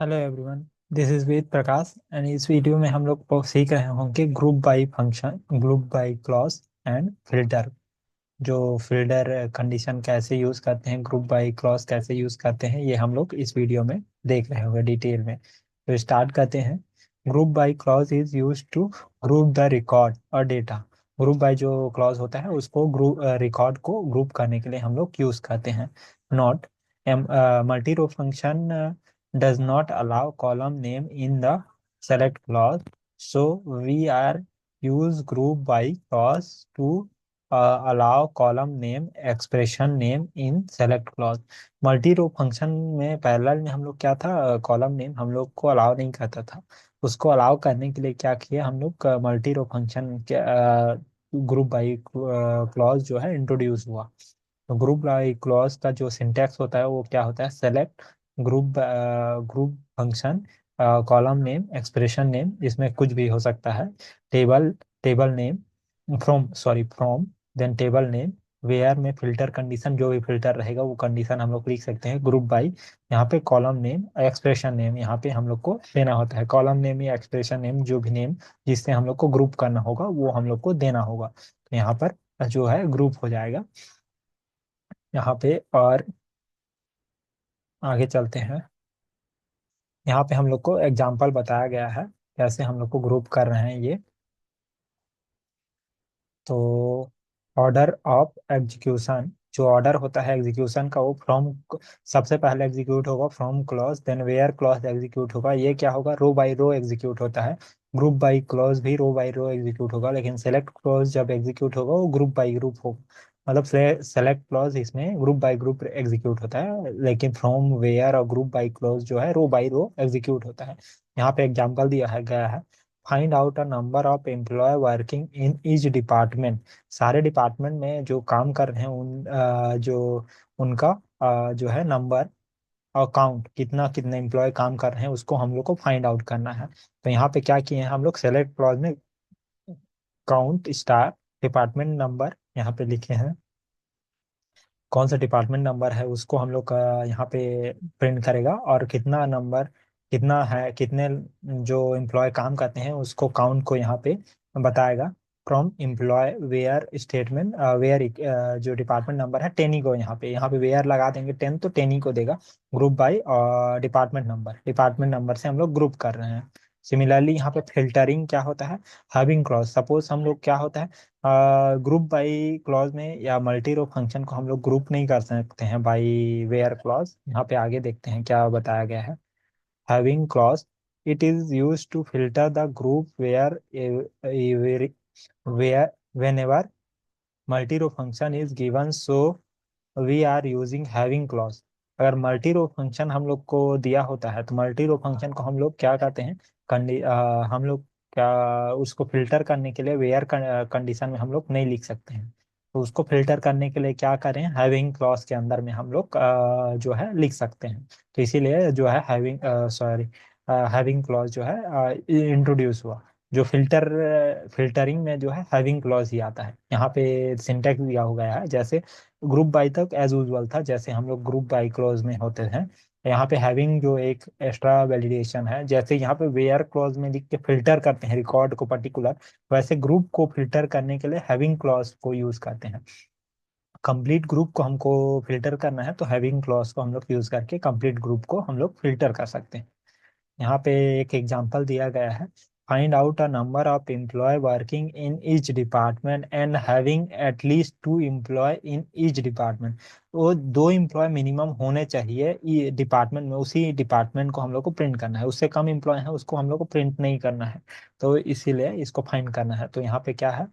Hello everyone. This is Ved Prakash and इस video में हम लोग सीख रहे होंगे group by function, group by clause and filter. जो फिल्टर कंडीशन कैसे यूज करते हैं, ग्रुप बाई क्लॉज कैसे यूज करते हैं, ये हम लोग इस वीडियो में देख रहे होंगे डिटेल में। तो स्टार्ट करते हैं। Group by clause is use to group the record और डेटा। ग्रुप बाई जो क्लॉज होता है उसको ग्रुप रिकॉर्ड को ग्रुप करने के लिए हम लोग यूज करते हैं। Note: multi row function does not allow column name in the select clause, so we are use group by clause to allow column name expression name in select clause। Multi row function में parallel में हम लोग क्या था, column name हम लोग को allow नहीं करता था। उसको अलाउ करने के लिए क्या किया हम लोग, मल्टी रो फंक्शन के ग्रुप बाई क्लॉज जो है इंट्रोड्यूस हुआ। तो ग्रुप बाई क्लॉज का जो सिंटैक्स होता है वो क्या होता है: select group group function, column name, expression name, इसमें कुछ भी हो सकता है, table table name, from then table name, where में फिल्टर कंडीशन, जो भी फिल्टर रहेगा वो कंडीशन हम लोग लिख सकते हैं ग्रुप बाई। यहाँ पे कॉलम नेम, एक्सप्रेशन नेम यहाँ पे हम लोग को देना होता है। कॉलम नेम या एक्सप्रेशन नेम, जो भी नेम जिससे हम लोग को ग्रुप करना होगा वो हम लोग को देना होगा। तो यहाँ पर जो है ग्रुप हो जाएगा यहाँ पे। और आगे चलते हैं। यहाँ पे हम लोग को एग्जाम्पल बताया गया है कैसे हम लोग को ग्रुप कर रहे हैं ये। तो ऑर्डर ऑफ एग्जीक्यूशन, जो ऑर्डर होता है एग्जीक्यूशन का वो फ्रॉम, सबसे पहले एग्जीक्यूट होगा from clause, then where clause execute होगा। ये क्या होगा, रो बाय रो एग्जीक्यूट होता है। ग्रुप बाय क्लॉज भी रो बाय रो एग्जीक्यूट होगा, लेकिन सेलेक्ट क्लॉज जब एग्जीक्यूट होगा वो ग्रुप बाय ग्रुप होगा। मतलब सेलेक्ट क्लॉज इसमें ग्रुप बाय ग्रुप एग्जीक्यूट होता है, लेकिन फ्रॉम वेयर और ग्रुप बाय क्लॉज जो है रो बाय रो एग्जीक्यूट होता है। यहाँ पे एग्जाम्पल दिया है गया है: find out a number of employ working in each department. सारे डिपार्टमेंट में जो काम कर रहे हैं जो उनका जो है नंबर और काउंट, कितना कितने एम्प्लॉय काम कर रहे हैं उसको हम लोग को फाइंड आउट करना है। तो यहाँ पे क्या किए हैं हम लोग, सेलेक्ट क्लॉज में काउंट स्टार डिपार्टमेंट नंबर यहाँ पे लिखे हैं। कौन सा डिपार्टमेंट नंबर है उसको हम लोग यहाँ पे प्रिंट करेगा, और कितना नंबर, कितना है, कितने जो एम्प्लॉय काम करते हैं उसको काउंट को यहाँ पे बताएगा। From employ where statement, where जो डिपार्टमेंट नंबर है टेनी को, यहाँ पे वेयर लगा देंगे 10 तो टेनी को देगा। ग्रुप बाय डिपार्टमेंट नंबर से हम लोग ग्रुप कर रहे हैं। सिमिलरली यहाँ पे फिल्टरिंग क्या होता है, हैविंग क्लॉज। सपोज हम लोग क्या होता है, ग्रुप बाई क्लॉज में या मल्टी रो फंक्शन को हम लोग ग्रुप नहीं कर सकते हैं बाई वेयर क्लॉज। यहाँ पे आगे देखते हैं क्या बताया गया है। Having clause: it is use to filter the group where whenever multi row function is given, so we are using having clause. अगर मल्टी रो फंक्शन हम लोग को दिया होता है तो मल्टी रो फंक्शन को हम लोग क्या कहते हैं, हम लोग क्या उसको फिल्टर करने के लिए वेयर कंडीशन में हम लोग नहीं लिख सकते हैं। तो उसको फिल्टर करने के लिए क्या करें, हैविंग क्लॉज के अंदर में हम लोग जो है लिख सकते हैं। तो इसीलिए जो है हैविंग क्लॉज जो है इंट्रोड्यूस हुआ। जो फिल्टरिंग में जो है हैविंग क्लॉज ही आता है। यहाँ पे सिंटेक्स दिया हो गया है जैसे ग्रुप बाई तक एज यूजुअल था, जैसे हम लोग ग्रुप बाई क्लॉज में होते हैं। यहाँ पे हैविंग जो एक एक्स्ट्रा वैलिडेशन है, जैसे यहाँ पे वेयर क्लॉज में लिख के फिल्टर करते हैं रिकॉर्ड को पर्टिकुलर, वैसे ग्रुप को फिल्टर करने के लिए हैविंग क्लॉज को यूज करते हैं। कंप्लीट ग्रुप को हमको फिल्टर करना है तो हैविंग क्लॉज को हम लोग यूज करके कंप्लीट ग्रुप को हम लोग फिल्टर कर सकते हैं। यहाँ पे एक एग्जांपल दिया गया है: find out a number of employ working in each department and having at least two employ in each department. वो दो एम्प्लॉय मिनिमम होने चाहिए डिपार्टमेंट में, उसी डिपार्टमेंट को हम लोग को प्रिंट करना है। उससे कम एम्प्लॉय है उसको हम लोग को प्रिंट नहीं करना है, तो इसीलिए इसको फाइंड करना है। तो यहाँ पे क्या है,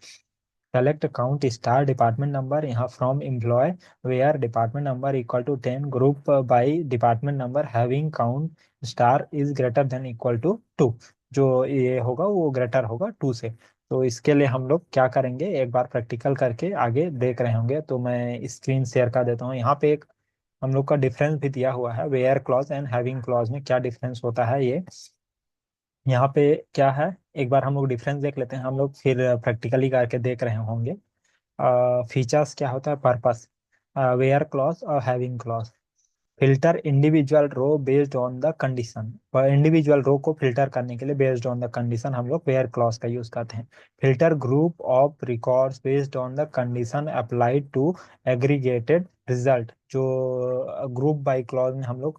select count star department number, यहाँ from employ where department number equal to 10, group by department number having count star is greater than equal to 2। जो ये होगा वो ग्रेटर होगा 2 से। तो इसके लिए हम लोग क्या करेंगे, एक बार प्रैक्टिकल करके आगे देख रहे होंगे। तो मैं स्क्रीन शेयर कर देता हूँ। यहाँ पे एक हम लोग का डिफरेंस भी दिया हुआ है, where clause and having clause में क्या डिफरेंस होता है ये यहाँ पे क्या है। एक बार हम लोग डिफरेंस देख लेते हैं, हम लोग फिर प्रैक्टिकली करके देख रहे होंगे। फीचर्स क्या होता है, पर्पस, वेयर क्लॉज और having clause. Filter individual row based on the condition, और इंडिविजुअल रो को फिल्टर करने के लिए बेस्ड ऑन द कंडीशन हम लोग वेयर क्लॉज का यूज करते हैं। Filter group of records based on the condition applied to aggregated result, जो ग्रुप बाय क्लॉज में हम लोग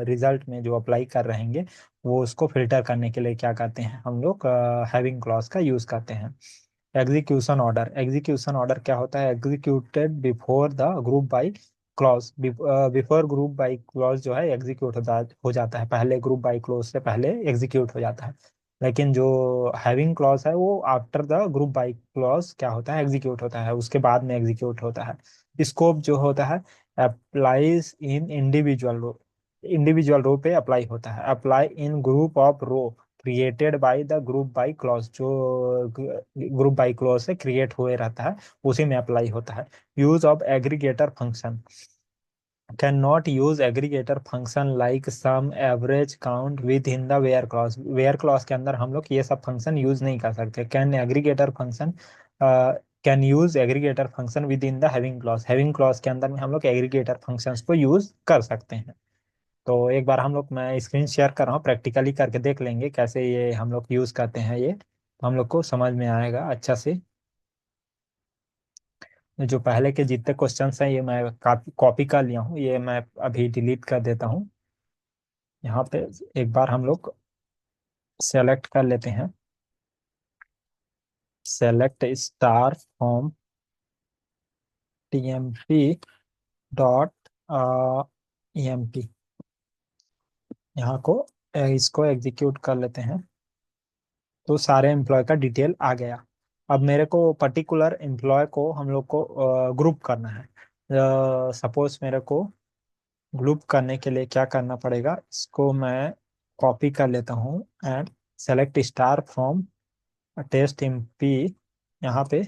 रिजल्ट में जो अप्लाई कर रहेंगे वो उसको फिल्टर करने के लिए क्या करते हैं हम लोग हैविंग क्लॉज का यूज करते हैं। एग्जीक्यूशन ऑर्डर, एग्जीक्यूशन ऑर्डर क्या होता है? Executed before the group by clause, before group by clause जो है एग्जीक्यूट हो जाता है, पहले ग्रुप बाय क्लॉज से पहले एग्जीक्यूट हो जाता है। लेकिन जो हैविंग क्लॉज है वो after the group by clause क्या होता है? एग्जीक्यूट होता है, उसके बाद में एग्जीक्यूट होता है। स्कोप जो होता है applies in individual row, individual row पे अप्लाई होता है। Apply in group of row created by the group by clause, जो ग्रुप बाय क्लॉज से क्रिएट हुए रहता है उसी में अप्लाई होता है। Use of aggregator function, can not use aggregator function like sum average count within the where clause, where clause के अंदर हम लोग ये सब फंक्शन यूज नहीं कर सकते। Can aggregator function, can use aggregator function with in the having clause, having clause के अंदर में हम लोग एग्रीगेटर फंक्शंस को यूज कर सकते हैं। तो एक बार हम लोग, मैं स्क्रीन शेयर कर रहा हूँ, प्रैक्टिकली करके देख लेंगे कैसे ये हम लोग यूज करते हैं, ये तो हम लोग को समझ में आएगा अच्छा से। जो पहले के जितने क्वेश्चंस हैं ये मैं कॉपी कर लिया हूँ, ये मैं अभी डिलीट कर देता हूँ। यहाँ पे एक बार हम लोग सेलेक्ट कर लेते हैं, select star from TMP dot EMP, यहाँ को इसको एग्जीक्यूट कर लेते हैं। तो सारे एम्प्लॉय का डिटेल आ गया। अब मेरे को पर्टिकुलर एम्प्लॉय को हम लोग को ग्रुप करना है। सपोज मेरे को ग्रुप करने के लिए क्या करना पड़ेगा, इसको मैं कॉपी कर लेता हूँ and select star from test emp. यहाँ पे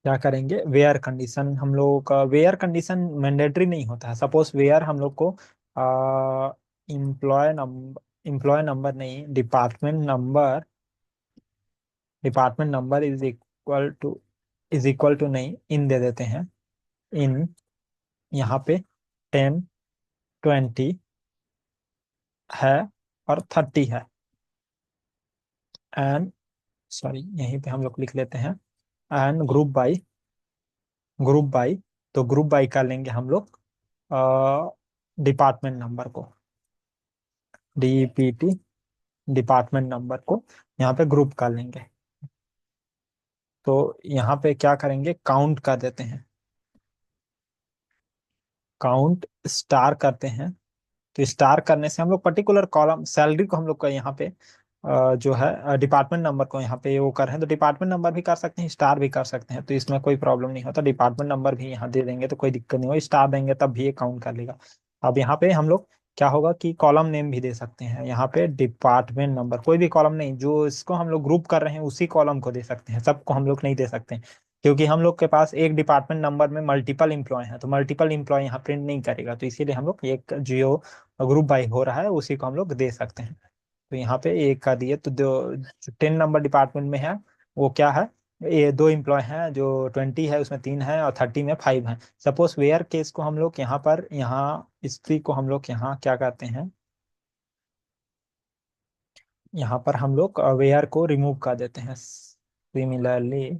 क्या करेंगे, वेयर कंडीशन, हम लोगों का वेयर कंडीशन मैंडेटरी नहीं होता है। सपोज वेयर हम लोग को इम्प्लॉय नंबर, इम्प्लॉय नंबर नहीं, department number, department number is equal to नहीं, इन दे देते हैं। इन यहाँ पे 10, 20 है और 30 है। एंड सॉरी, यहीं पे हम लोग लिख लेते हैं and group by, group by, तो ग्रुप बाई कर लेंगे हम लोग डिपार्टमेंट नंबर को, डीपीटी डिपार्टमेंट नंबर को यहाँ पे ग्रुप कर लेंगे। तो यहाँ पे क्या करेंगे, काउंट कर देते हैं, काउंट स्टार करते हैं। तो स्टार करने से हम लोग पर्टिकुलर कॉलम सैलरी को हम लोग का यहाँ पे जो है डिपार्टमेंट नंबर को यहाँ पे वो कर रहे हैं, तो डिपार्टमेंट नंबर भी कर सकते हैं, स्टार भी कर सकते हैं, तो इसमें कोई प्रॉब्लम नहीं होता। डिपार्टमेंट नंबर भी यहाँ दे देंगे तो कोई दिक्कत नहीं हो, स्टार देंगे तब भी ये काउंट कर लेगा। अब यहाँ पे हम लोग क्या होगा कि कॉलम नेम भी दे सकते हैं, यहाँ पे डिपार्टमेंट नंबर, कोई भी कॉलम नहीं, जो इसको हम लोग ग्रुप कर रहे हैं उसी कॉलम को दे सकते हैं, सबको हम लोग नहीं दे सकते हैं। क्योंकि हम लोग के पास एक डिपार्टमेंट नंबर में मल्टीपल इंप्लॉय हैं, तो मल्टीपल इंप्लॉय यहाँ प्रिंट नहीं करेगा, तो इसीलिए हम लोग एक जियो ग्रुप बाई हो रहा है उसी को हम लोग दे सकते हैं। तो यहाँ पे एक का दिए, तो दो, जो 10 नंबर डिपार्टमेंट में है वो क्या है, ये दो एम्प्लॉय हैं, जो 20 है उसमें 3 है और 30 में 5 हैं। सपोज वेयर केस को हम लोग यहाँ पर, यहाँ स्त्री को हम लोग यहाँ क्या करते हैं, यहाँ पर हम लोग वेयर को रिमूव कर देते हैं। सिमिलरली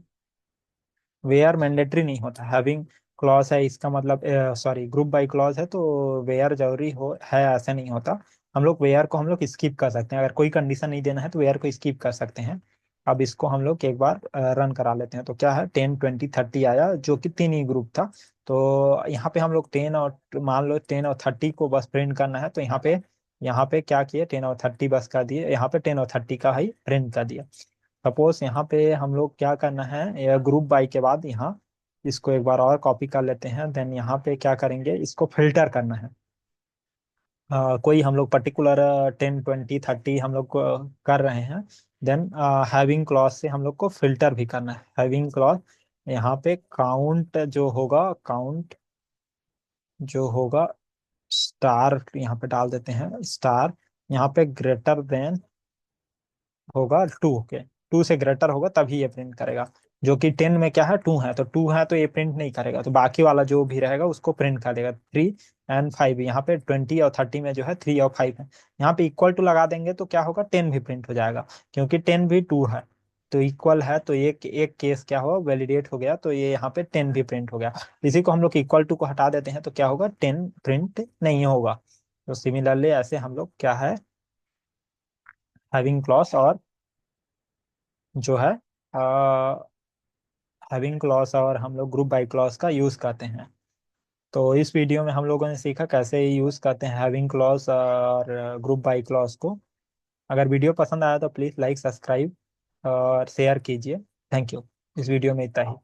वेयर मैंडेटरी नहीं होता, हैविंग क्लॉज है इसका मतलब, सॉरी ग्रुप बाई क्लॉज है तो वेयर जरूरी हो है ऐसा नहीं होता। हम लोग वेयर को हम लोग स्किप कर सकते हैं, अगर कोई कंडीशन नहीं देना है तो वेयर को स्किप कर सकते हैं। अब इसको हम लोग एक बार रन करा लेते हैं। तो क्या है, 10, 20, 30 आया, जो कि तीन ही ग्रुप था। तो यहाँ पे हम लोग 10 और मान लो 10 और 30 को बस प्रिंट करना है, तो यहाँ पे क्या किए, 10 और 30 बस कर दिए, यहाँ पे 10 और 30 का ही प्रिंट कर दिया। सपोज यहाँ पे हम लोग क्या करना है, यह ग्रुप बाई के बाद यहाँ इसको एक बार और कॉपी कर लेते हैं, देन यहाँ पे क्या करेंगे, इसको फिल्टर करना है। कोई हम लोग पर्टिकुलर 10, 20, 30 हम लोग कर रहे हैं, देन हैविंग क्लॉज से हम लोग को फिल्टर भी करना है। हैविंग क्लॉज यहाँ पे काउंट जो होगा, काउंट जो होगा स्टार यहाँ पे डाल देते हैं, स्टार यहाँ पे ग्रेटर देन होगा 2 के, 2 से ग्रेटर होगा तभी ये प्रिंट करेगा। जो कि 10 में क्या है, 2 है, तो 2 है तो ये प्रिंट नहीं करेगा, तो बाकी वाला जो भी रहेगा उसको प्रिंट कर देगा। 3 और 5, यहाँ पे 20 और 30 में जो है 3 और 5 है, यहाँ पे इक्वल टू लगा देंगे तो क्या होगा, 10 भी प्रिंट हो जाएगा, क्योंकि 10 भी 2 है, तो इक्वल है, तो एक एक केस क्या हुआ, वैलिडेट हो गया, तो ये यहाँ पे 10 भी प्रिंट हो गया। इसी को हम लोग इक्वल टू को हटा देते हैं तो क्या होगा, 10 प्रिंट नहीं होगा। तो सिमिलरली ऐसे हम लोग क्या है, हैविंग क्लॉज और जो है हैविंग क्लॉज और हम लोग ग्रुप बाय क्लॉज का यूज करते हैं। तो इस वीडियो में हम लोगों ने सीखा कैसे यूज करते हैं हैविंग क्लॉज और ग्रुप बाय क्लॉज को। अगर वीडियो पसंद आया तो प्लीज़ लाइक, सब्सक्राइब और शेयर कीजिए। Thank you. इस वीडियो में इतना ही।